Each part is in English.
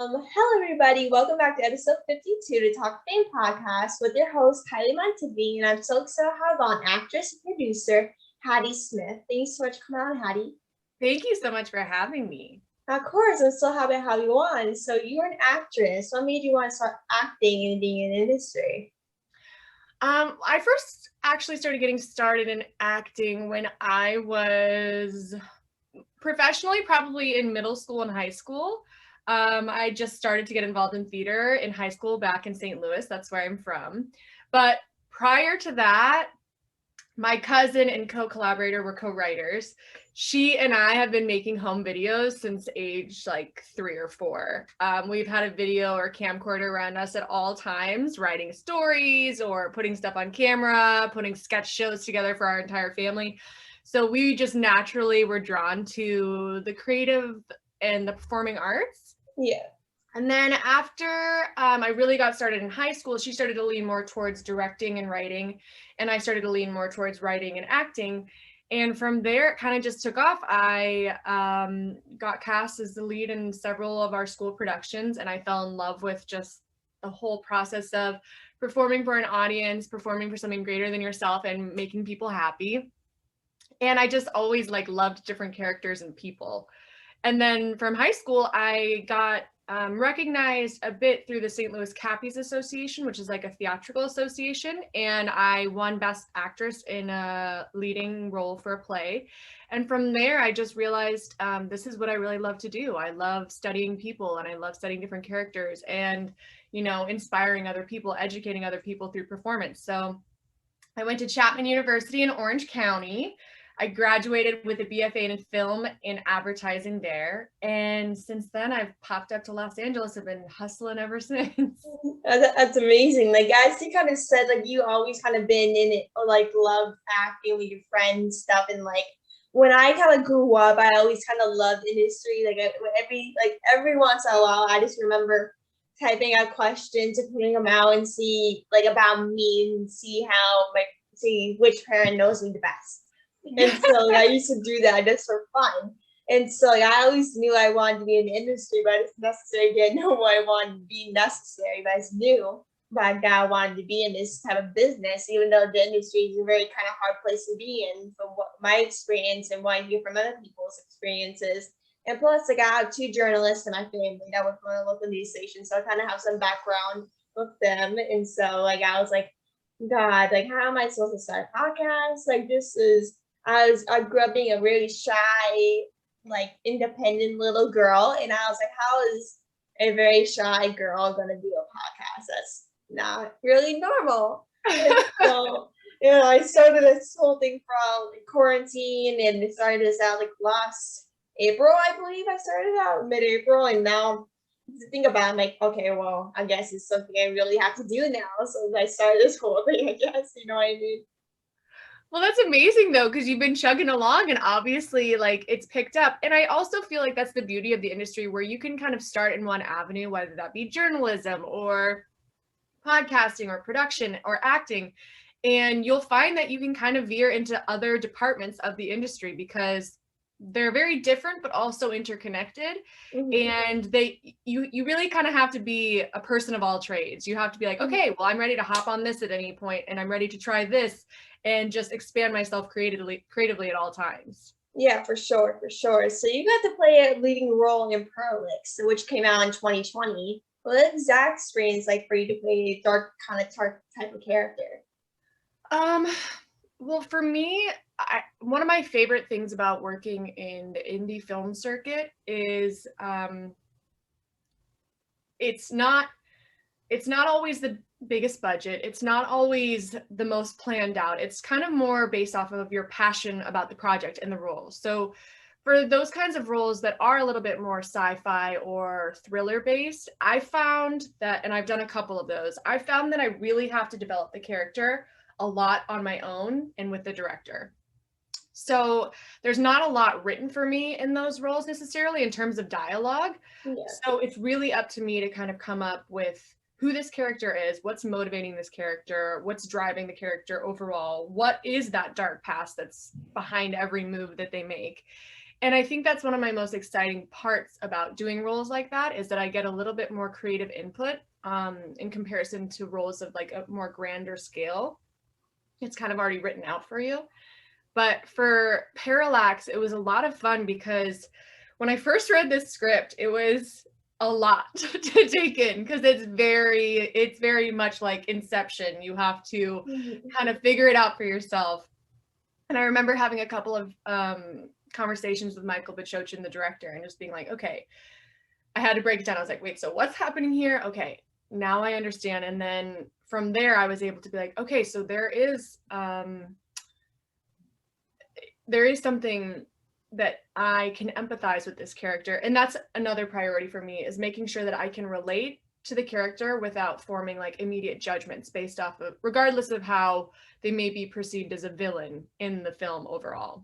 Hello everybody, welcome back to episode 52 to Talk Fame podcast with your host Kyliemontigney, and I'm so excited to have on actress and producer Hattie Smith. Thanks so much for coming on, Hattie. Thank you so much for having me. Of course, I'm so happy to have you on. So you're an actress. What made you want to start acting and being in the industry? I first actually started getting started in acting when I was professionally probably in middle school and high school. I just started to get involved in theater in high school back in St. Louis. That's where I'm from. But prior to that, my cousin and co-collaborator were co-writers. She and I have been making home videos since age like 3 or 4. We've had a video or camcorder around us at all times, writing stories or putting stuff on camera, putting sketch shows together for our entire family. So we just naturally were drawn to the creative and the performing arts. Yeah. And then after I really got started in high school, she started to lean more towards directing and writing, and I started to lean more towards writing and acting. And from there, it kind of just took off. I got cast as the lead in several of our school productions, and I fell in love with just the whole process of performing for an audience, performing for something greater than yourself, and making people happy. And I just always loved different characters and people. And then from high school, I got recognized a bit through the St. Louis Cappies Association, which is like a theatrical association. And I won Best Actress in a leading role for a play. And from there, I just realized this is what I really love to do. I love studying people, and I love studying different characters and, inspiring other people, educating other people through performance. So I went to Chapman University in Orange County. I graduated with a BFA in film and advertising there. And since then, I've popped up to Los Angeles. I've been hustling ever since. That's amazing. As you kind of said, you always kind of been in it, or love acting with your friends stuff. And when I kind of grew up, I always kind of loved industry. Every once in a while, I just remember typing out questions and putting them out and see about me and see which parent knows me the best. And so I used to do that just for fun. And so I always knew I wanted to be in the industry, but I didn't necessarily didn't know what I wanted to be necessary. But I just knew that I wanted to be in this type of business, even though the industry is a very kind of hard place to be in from what my experience and what I hear from other people's experiences. And plus, I have 2 journalists in my family that work for a local news station, so I kind of have some background with them. And so I was like, God, how am I supposed to start a podcast? I grew up being a really shy, independent little girl. And I was like, how is a very shy girl going to do a podcast? That's not really normal. And so, I started this whole thing from quarantine, and it started this out last April, I believe. I started out mid-April, and now to think about it, I'm like, okay, well, I guess it's something I really have to do now. So I started this whole thing, I guess, you know what I mean? Well, that's amazing though, because you've been chugging along and obviously it's picked up. And I also feel like that's the beauty of the industry, where you can kind of start in one avenue, whether that be journalism or podcasting or production or acting. And you'll find that you can kind of veer into other departments of the industry because they're very different, but also interconnected. And you really kind of have to be a person of all trades. You have to be like, okay, well, I'm ready to hop on this at any point, and I'm ready to try this and just expand myself creatively at all times. Yeah, for sure. So you got to play a leading role in Prolix, which came out in 2020. What exact experience for you to play a dark type of character? Well, for me, one of my favorite things about working in the indie film circuit is it's not always the biggest budget. It's not always the most planned out. It's kind of more based off of your passion about the project and the role. So for those kinds of roles that are a little bit more sci-fi or thriller based, I found that, and I've done a couple of those, I found that I really have to develop the character a lot on my own and with the director. So there's not a lot written for me in those roles necessarily in terms of dialogue. Yeah. So it's really up to me to kind of come up with who this character is, what's motivating this character, what's driving the character overall, what is that dark past that's behind every move that they make. And I think that's one of my most exciting parts about doing roles like that, is that I get a little bit more creative input in comparison to roles of like a more grander scale. It's kind of already written out for you. But for Parallax, it was a lot of fun because when I first read this script, it was a lot to take in, because it's very much like Inception. You have to kind of figure it out for yourself. And I remember having a couple of conversations with Michael Bachochin, the director, and just being like, okay, I had to break it down. I was like, wait, so what's happening here? Okay, now I understand. And then from there, I was able to be like, okay, so there is something that I can empathize with this character. And that's another priority for me, is making sure that I can relate to the character without forming like immediate judgments based off of, regardless of how they may be perceived as a villain in the film overall.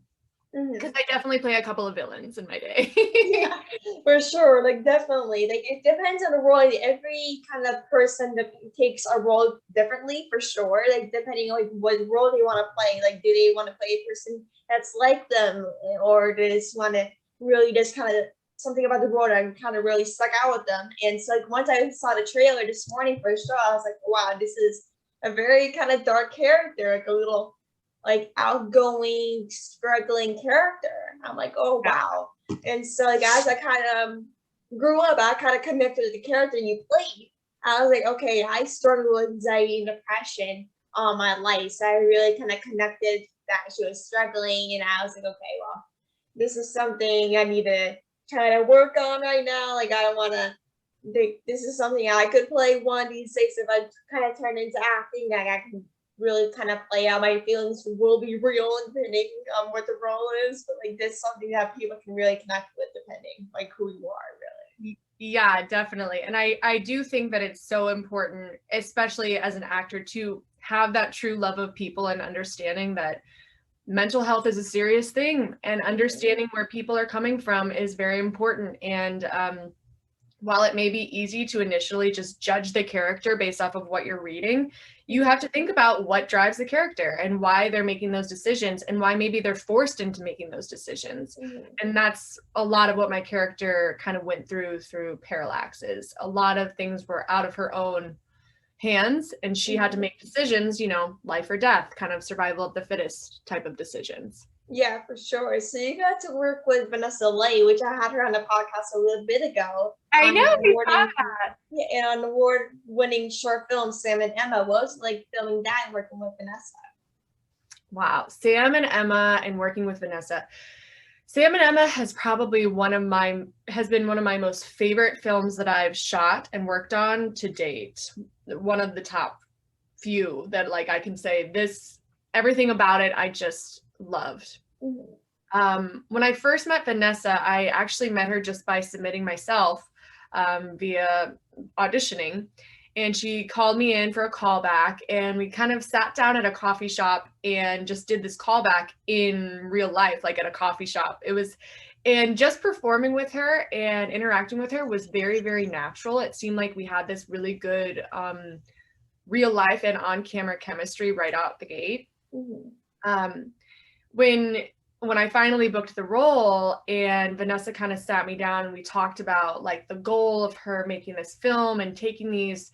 Because I definitely play a couple of villains in my day. Yeah, for sure. Like, definitely. Like, it depends on the role. Like, every kind of person that takes a role differently, for sure. Like, depending on like what role they want to play. Like, do they want to play a person that's like them, or do they just want to really just kind of something about the role that kind of really stuck out with them? And so, like, once I saw the trailer this morning for sure, I was like, wow, this is a very kind of dark character, like a little like outgoing, struggling character. I'm like, oh wow. And so like as I kind of grew up, I kind of connected to the character you played. I was like, okay, I struggled with anxiety and depression all my life. So I really kind of connected that she was struggling, and I was like, okay, well, this is something I need to try to work on right now. Like, I don't want to this is something I could play one of these days. If I kind of turn into acting, like I can really kind of play out my feelings will be real depending on what the role is, but like this is something that people can really connect with depending like who you are, really. Yeah, definitely. And I do think that it's so important, especially as an actor, to have that true love of people and understanding that mental health is a serious thing, and understanding where people are coming from is very important. And while it may be easy to initially just judge the character based off of what you're reading, you have to think about what drives the character and why they're making those decisions, and why maybe they're forced into making those decisions. And that's a lot of what my character kind of went through Parallax. Is a lot of things were out of her own hands, and she had to make decisions, you know, life or death, kind of survival of the fittest type of decisions. Yeah, for sure. So you got to work with Vanessa Lay, which I had her on the podcast a little bit ago. I know, we saw that. Yeah, and an award-winning short film, Sam and Emma. What was it like filming that and working with Vanessa? Wow, Sam and Emma and working with Vanessa. Sam and Emma has been one of my most favorite films that I've shot and worked on to date. One of the top few that like I can say this, everything about it I just loved. When I first met Vanessa, I actually met her just by submitting myself via auditioning, and she called me in for a callback, and we kind of sat down at a coffee shop and just did this callback in real life, like at a coffee shop. And just performing with her and interacting with her was very, very natural. It seemed like we had this really good real life and on-camera chemistry right out the gate. When I finally booked the role and Vanessa kind of sat me down and we talked about like the goal of her making this film and taking these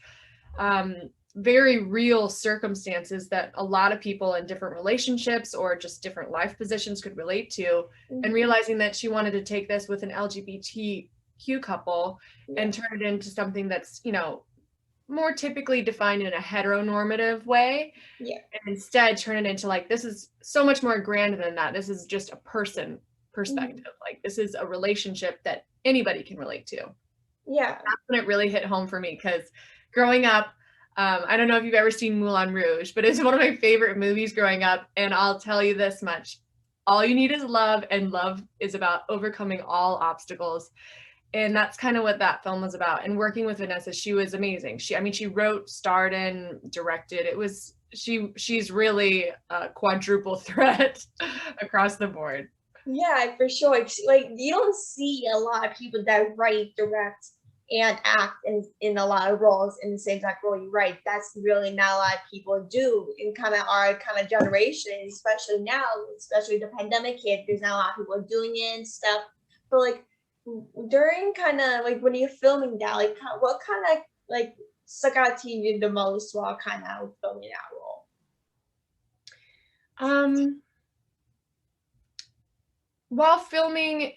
very real circumstances that a lot of people in different relationships or just different life positions could relate to, and realizing that she wanted to take this with an LGBTQ couple and turn it into something that's, you know, more typically defined in a heteronormative way, and instead turn it into like, this is so much more grand than that. This is just a person perspective. Like, this is a relationship that anybody can relate to. Yeah, that's when it really hit home for me, because growing up, I don't know if you've ever seen Moulin Rouge, but it's one of my favorite movies growing up. And I'll tell you this much: all you need is love, and love is about overcoming all obstacles. And that's kind of what that film was about. And working with Vanessa, she was amazing. She wrote, starred in, directed. She's really a quadruple threat across the board. Yeah, for sure. Like, you don't see a lot of people that write, direct, and act in a lot of roles in the same exact role. You're right. That's really not a lot of people do in kind of our kind of generation, especially now, especially the pandemic hit. There's not a lot of people doing it and stuff. But like during kind of like when you're filming that, like what kind of like stuck out to you the most while kind of filming that role? While filming,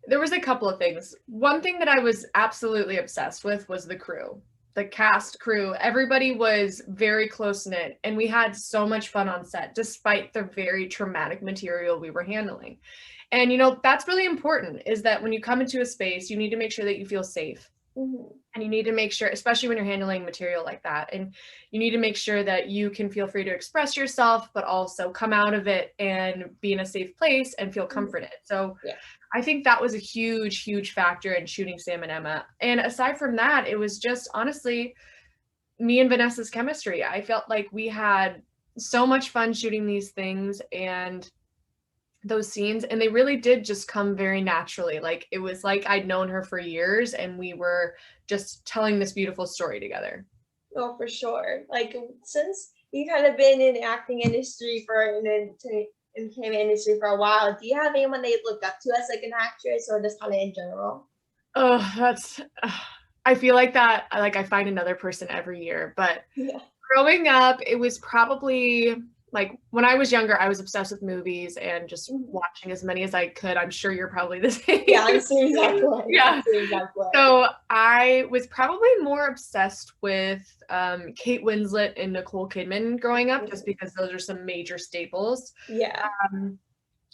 there was a couple of things. One thing that I was absolutely obsessed with was the crew, the cast crew. Everybody was very close-knit, and we had so much fun on set, despite the very traumatic material we were handling. And, you know, that's really important, is that when you come into a space, you need to make sure that you feel safe. Mm-hmm. And you need to make sure, especially when you're handling material like that, and you need to make sure that you can feel free to express yourself, but also come out of it and be in a safe place and feel comforted. So yeah. I think that was a huge, huge factor in shooting Sam and Emma. And aside from that, it was just honestly me and Vanessa's chemistry. I felt like we had so much fun shooting these things and those scenes, and they really did just come very naturally. Like it was like I'd known her for years and we were just telling this beautiful story together. Oh, for sure. Like since you kind of been in the acting industry in the entertainment industry for a while, do you have anyone that you look up to as like an actress, or just kind of in general? Oh, that's I feel like that I find another person every year, but yeah. Growing up, it was probably like when I was younger, I was obsessed with movies and just watching as many as I could. I'm sure you're probably the same. Yeah, I'm the same exact way. Yeah. So I was probably more obsessed with Kate Winslet and Nicole Kidman growing up, just because those are some major staples. Yeah.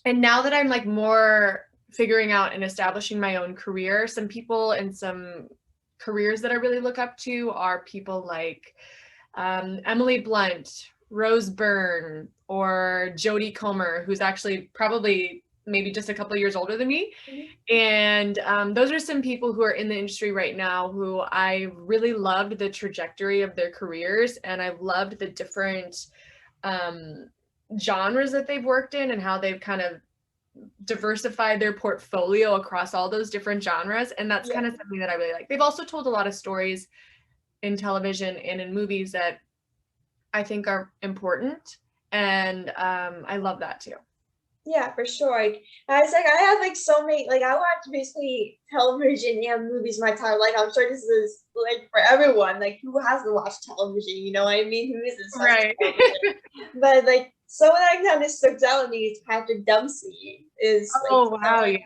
And now that I'm like more figuring out and establishing my own career, some people and some careers that I really look up to are people like Emily Blunt, Rose Byrne, or Jodie Comer, who's actually probably maybe just a couple of years older than me. Mm-hmm. And those are some people who are in the industry right now who I really loved the trajectory of their careers, and I've loved the different genres that they've worked in and how they've kind of diversified their portfolio across all those different genres. And that's kind of something that I really like. They've also told a lot of stories in television and in movies that I think are important, and I love that too. Yeah, for sure. I was like, I have like so many, like I watch basically television and movies my time. Like I'm sure this is like for everyone. Like who hasn't watched television? You know what I mean? Who isn't? Right. But like someone that kind of sticks out to me is Patrick Dempsey. Oh wow, yeah.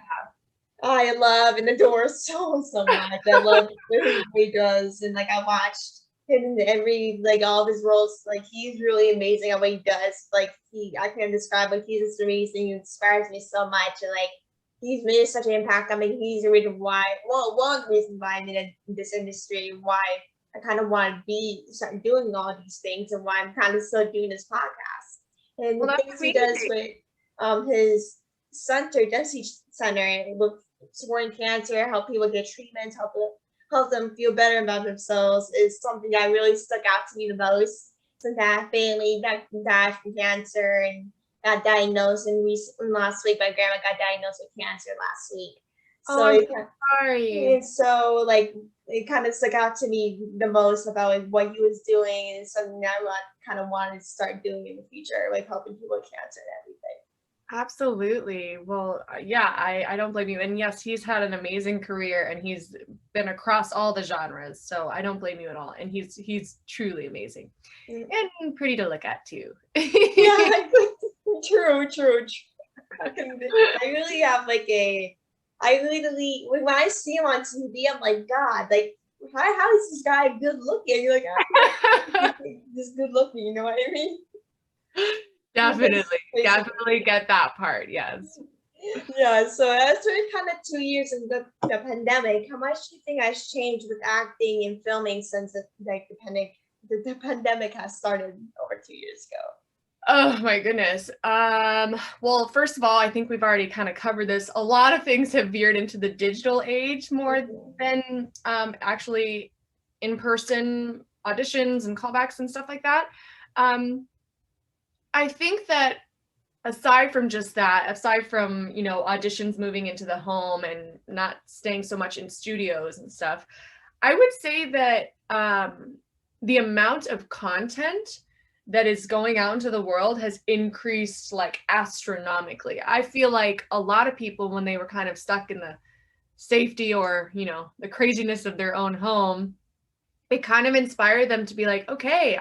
I love and adore so much. I love what he does, and like I watched him in every like all of his roles. Like he's really amazing at what he does. Like I can't describe, like he's just amazing. He inspires me so much, and like he's made such an impact on me. He's the reason why, well, one of the reasons why I'm in this industry, why I kind of want to start doing all these things, and why I'm kind of still doing this podcast. And the things he does with his center, Dempsey Center, with supporting cancer, help people get treatments, help them feel better about themselves, is something that really stuck out to me the most. Since I have family that died from cancer and got diagnosed, and last week my grandma got diagnosed with cancer last week. So I'm sorry. And so like it kind of stuck out to me the most about like what he was doing, and something that I kind of wanted to start doing in the future, like helping people with cancer and everything. Absolutely. Well, yeah, I don't blame you. And yes, he's had an amazing career and he's been across all the genres. So I don't blame you at all. And he's truly amazing and pretty to look at too. Yeah, true. I really have like when I see him on TV, I'm like, God, like how is this guy good looking? You're like, this good looking, you know what I mean? Definitely get that part. Yes. Yeah. So after kind of 2 years in the pandemic, how much do you think has changed with acting and filming since the pandemic has started over 2 years ago? Oh my goodness. Well, first of all, I think we've already kind of covered this. A lot of things have veered into the digital age more than actually in-person auditions and callbacks and stuff like that. I think that aside from just that, aside from, you know, auditions moving into the home and not staying so much in studios and stuff, I would say that the amount of content that is going out into the world has increased like astronomically. I feel like a lot of people, when they were kind of stuck in the safety or, you know, the craziness of their own home, it kind of inspired them to be like, okay,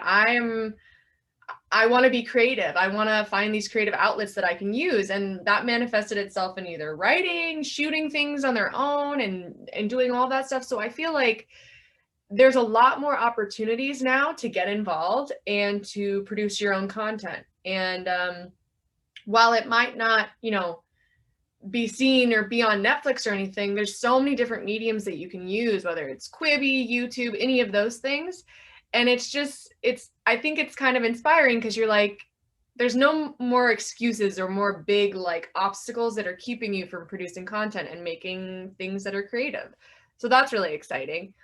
I want to be creative. I want to find these creative outlets that I can use. And that manifested itself in either writing, shooting things on their own and doing all that stuff. So I feel like there's a lot more opportunities now to get involved and to produce your own content. And while it might not, you know, be seen or be on Netflix or anything, there's so many different mediums that you can use, whether it's Quibi, YouTube, any of those things. And I think it's kind of inspiring because you're like, there's no more excuses or more big like obstacles that are keeping you from producing content and making things that are creative. So that's really exciting.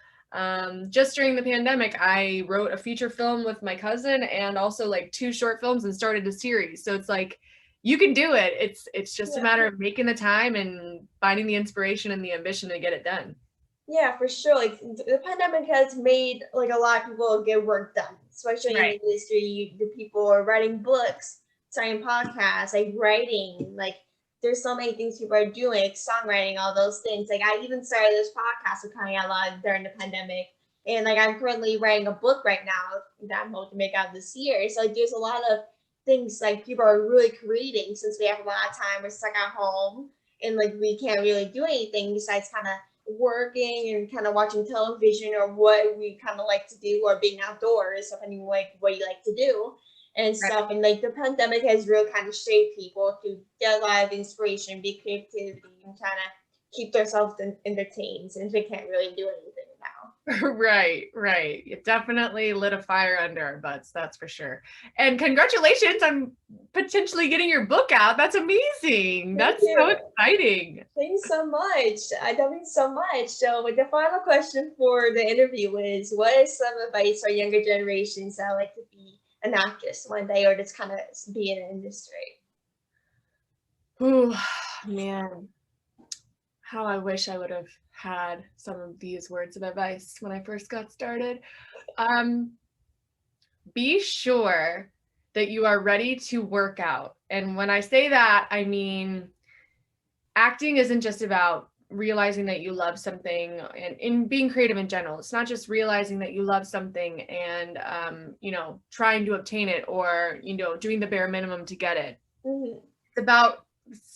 Just during the pandemic, I wrote a feature film with my cousin and also like 2 short films and started a series. So it's like, you can do it. It's just a matter of making the time and finding the inspiration and the ambition to get it done. Yeah, for sure. Like the pandemic has made like a lot of people get work done, especially in the industry. The people are writing books, starting podcasts, like writing. Like there's so many things people are doing, like songwriting, all those things. Like I even started this podcast with coming out live during the pandemic, and like I'm currently writing a book right now that I'm hoping to make out this year. So like there's a lot of things like people are really creating since we have a lot of time. We're stuck at home and like we can't really do anything besides kind of working and kind of watching television or what we kind of like to do or being outdoors, depending like what you like to do and stuff. And like the pandemic has really kind of shaped people to get a lot of inspiration, be creative, and kind of keep themselves entertained since we can't really do anything now. Right. It definitely lit a fire under our butts, that's for sure. And congratulations on potentially getting your book out. That's amazing. That's so exciting. Thanks so much. That means so much. So the final question for the interview is, what is some advice for younger generations that like to be an actress one day or just kind of be in an industry? Oh, man. How I wish I would have had some of these words of advice when I first got started. Be sure that you are ready to work out. And when I say that, I mean, acting isn't just about realizing that you love something and in being creative in general. It's not just realizing that you love something and, you know, trying to obtain it or, you know, doing the bare minimum to get it. Mm-hmm. It's about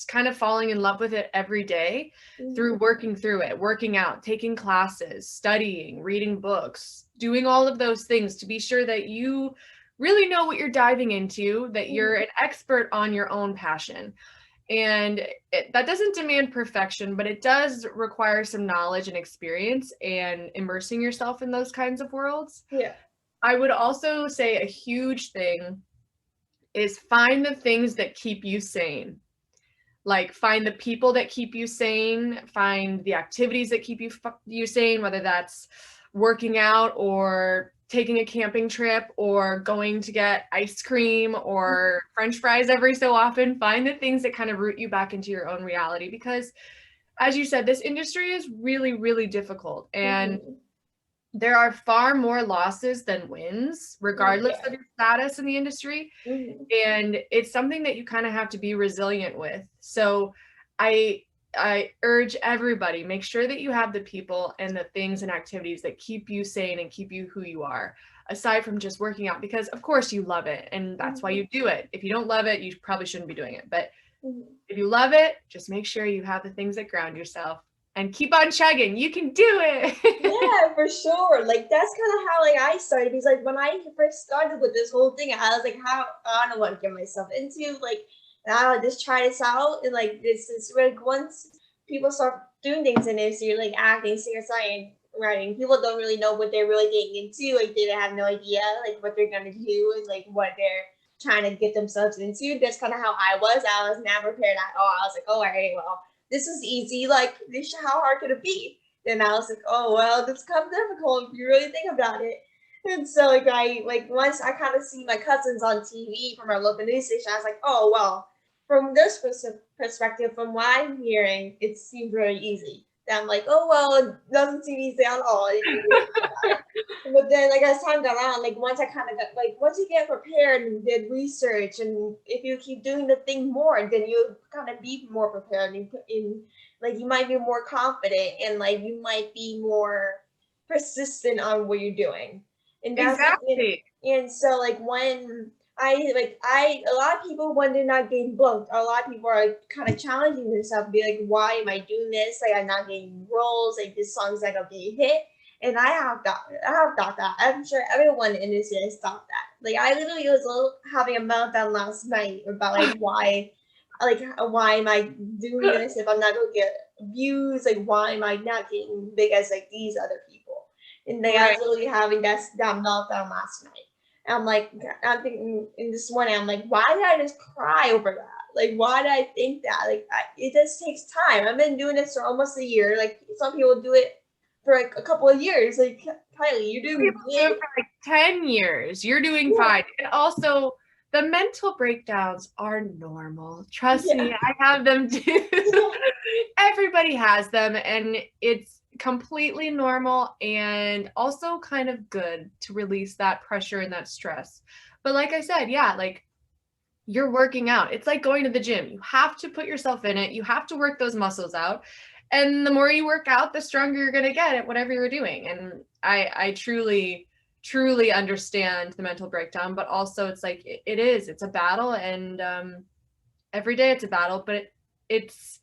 kind of falling in love with it every day through working through it, working out, taking classes, studying, reading books, doing all of those things to be sure that you really know what you're diving into, that you're an expert on your own passion. And that doesn't demand perfection, but it does require some knowledge and experience and immersing yourself in those kinds of worlds. Yeah. I would also say a huge thing is find the things that keep you sane. Like find the people that keep you sane, find the activities that keep you sane, whether that's working out or taking a camping trip or going to get ice cream or French fries every so often. Find the things that kind of root you back into your own reality, because as you said, this industry is really, really difficult. And there are far more losses than wins, regardless of your status in the industry. And it's something that you kind of have to be resilient with. So I urge everybody, make sure that you have the people and the things and activities that keep you sane and keep you who you are, aside from just working out, because of course you love it and that's why you do it. If you don't love it, you probably shouldn't be doing it. But if you love it, just make sure you have the things that ground yourself. And keep on chugging. You can do it. Yeah, for sure. Like that's kind of how like I started, because like when I first started with this whole thing, I was like, how I don't know what to get myself into. Like I'll just try this out, and like this is like once people start doing things in this, you're like acting, singer, songwriting, writing. People don't really know what they're really getting into. Like they have no idea like what they're gonna do and like what they're trying to get themselves into. That's kind of how I was. I was never prepared at all. I was like, oh, all right, well, this is easy. Like, how hard could it be? Then I was like, oh, well, this comes difficult if you really think about it. And so, like, once I kind of see my cousins on TV from our local news station, I was like, oh, well, from this perspective, from what I'm hearing, it seems very easy. That I'm like, oh well, it doesn't seem easy at all. But then, like as time got on, like once I kind of got like once you get prepared and did research, and if you keep doing the thing more, then you kind of be more prepared and put in like you might be more confident and like you might be more persistent on what you're doing. And that's Exactly. and so like when I a lot of people when they're not getting booked, a lot of people are kind of challenging themselves, be like, why am I doing this? Like I'm not getting roles, like this song's not gonna be a hit. And I have thought that. I'm sure everyone in this has thought that. Like I literally was having a meltdown last night about like why am I doing this if I'm not gonna get views? Like why am I not getting big as like these other people? And like I was literally having that meltdown last night. And I'm like, I'm thinking in this morning, I'm like, why did I just cry over that? Like, why did I think that? Like, it just takes time. I've been doing this for almost a year. Like, some people do it for like a couple of years. Like, Kylie, you're doing People do it for like 10 years. You're doing fine. And also, the mental breakdowns are normal. Trust me, I have them too. Everybody has them, and it's completely normal and also kind of good to release that pressure and that stress. But like I said, yeah, like you're working out. It's like going to the gym. You have to put yourself in it. You have to work those muscles out. And the more you work out, the stronger you're going to get at whatever you're doing. And I truly, truly understand the mental breakdown, but also it's like, it's a battle. And every day it's a battle, but it's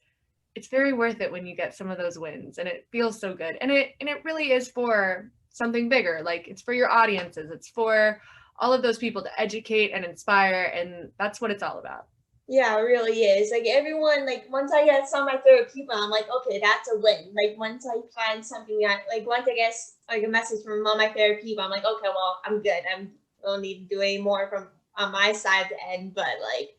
very worth it when you get some of those wins, and it feels so good. And it really is for something bigger. Like it's for your audiences. It's for all of those people to educate and inspire, and that's what it's all about. Yeah, it really is. Like everyone, like once I get some of my favorite people, I'm like, okay, that's a win. Like once I find something that, like once I get like a message from one of my favorite people, I'm like, okay, well, I'm good. I don't need to do any more from on my side of the end. But like,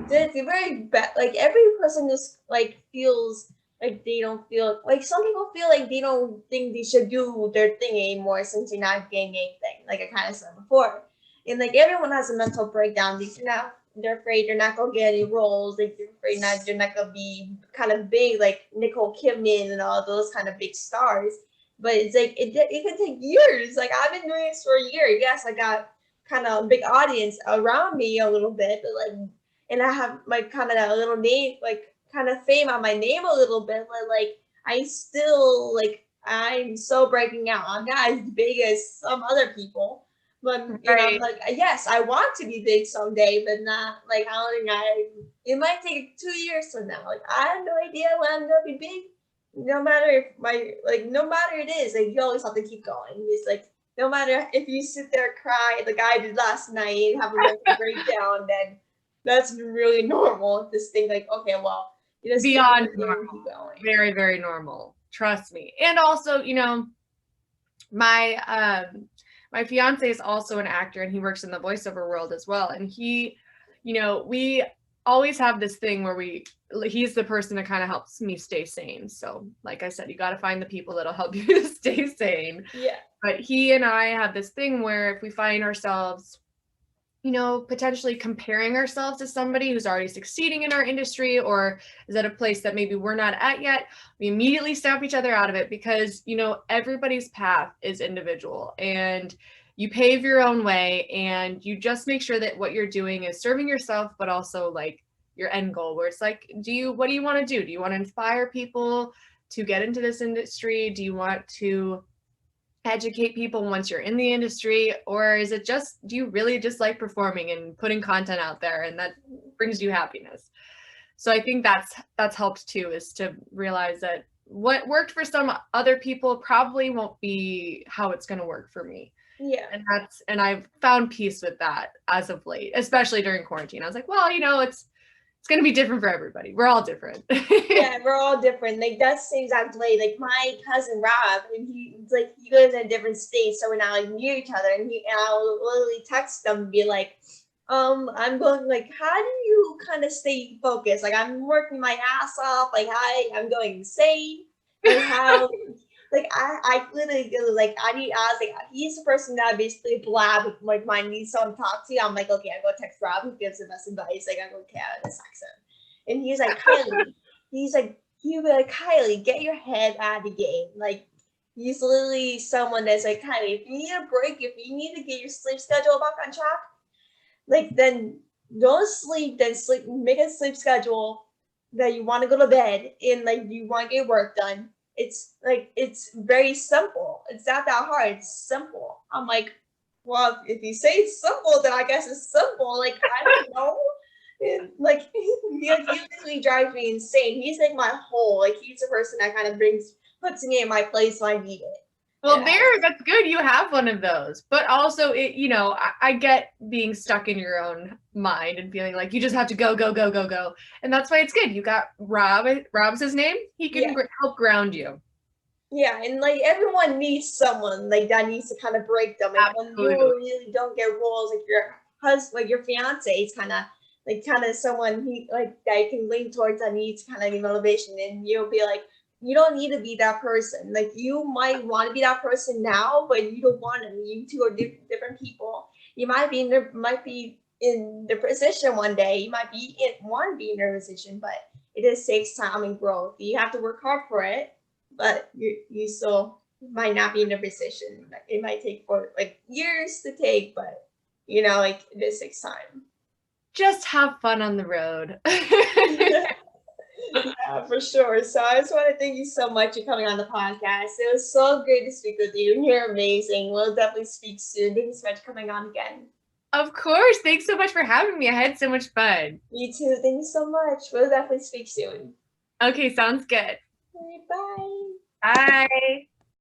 it's very like every person just like feels like they don't feel like some people feel like they don't think they should do their thing anymore since they're not getting anything. Like I kind of said before, and like everyone has a mental breakdown. They're afraid they're not gonna get any roles. Like they're not gonna be kind of big like Nicole Kidman and all those kind of big stars. But it's like it can take years. Like I've been doing this for a year. Yes, I got kind of a big audience around me a little bit, but like, and I have like kind of a little name, like kind of fame on my name a little bit, but like I still like I'm so breaking out. I'm not as big as some other people. But you know, I'm like, yes, I want to be big someday, but not like I don't think it might take 2 years from now. Like I have no idea when I'm gonna be big. No matter if no matter it is, like you always have to keep going. It's like no matter if you sit there cry like I did last night and have a mental breakdown, then that's really normal. Just think like, okay, well, you just Beyond keep normal. Very, very normal. Trust me. And also, you know, my fiance is also an actor, and he works in the voiceover world as well. And he, you know, we always have this thing where he's the person that kind of helps me stay sane. So like I said, you got to find the people that'll help you stay sane. Yeah. But he and I have this thing where if we find ourselves, you know, potentially comparing ourselves to somebody who's already succeeding in our industry or is at a place that maybe we're not at yet, we immediately stamp each other out of it because, you know, everybody's path is individual and you pave your own way and you just make sure that what you're doing is serving yourself, but also like your end goal where it's like, what do you want to do? Do you want to inspire people to get into this industry? Do you want to educate people once you're in the industry, or is it just, do you really just like performing and putting content out there and that brings you happiness? So I think that's helped too, is to realize that what worked for some other people probably won't be how it's going to work for me. Yeah. And I've found peace with that as of late, especially during quarantine. I was like, well, you know, it's going to be different for everybody. We're all different. Yeah, we're all different. Like that's the exact way. Like my cousin Rob, and he's like he lives in a different state, so we're not like near each other. And I'll literally text them and be like, I'm going like, how do you kind of stay focused? Like I'm working my ass off. Like I'm going insane. Like how like I literally like I was like he's the person that I basically blab with like my need someone to talk to. I'm like, okay, I go text Rob who gives the best advice. Like I go, okay, I just text him. And he's like, Kylie, he'll be like, Kylie, get your head out of the game. Like, he's literally someone that's like, Kylie, if you need a break, if you need to get your sleep schedule back on track, like, then don't sleep, then sleep, make a sleep schedule that you want to go to bed and like you want to get work done. It's like, it's very simple. It's not that hard. It's simple. I'm like, well, if you say it's simple, then I guess it's simple. Like, I don't know. And like, he literally drives me insane. He's like my whole, like, he's the person that kind of puts me in my place when I need it. Well, that's good. You have one of those. But also, I get being stuck in your own mind and feeling like you just have to go, go, go, go, go. And that's why it's good. You got Rob. Rob's his name. He can help ground you. Yeah, and like everyone needs someone like that needs to kind of break them. And when you really don't get roles, like your husband, like your fiance is kind of someone that you can lean towards that needs kind of motivation, and you'll be like, you don't need to be that person. Like, you might want to be that person now, but you don't want to. You two are different people. You might be in the position one day. You might want to be in their position, but it just takes time and growth. You have to work hard for it, but you still might not be in a position. It might take years to take, but like, it just takes time. Just have fun on the road. Yeah, for sure. So I just want to thank you so much for coming on the podcast. It was so great to speak with you. You're amazing. We'll definitely speak soon. Thank you so much for coming on again. Of course. Thanks so much for having me. I had so much fun. You too. Thank you so much. We'll definitely speak soon. Okay, sounds good. Bye. Bye.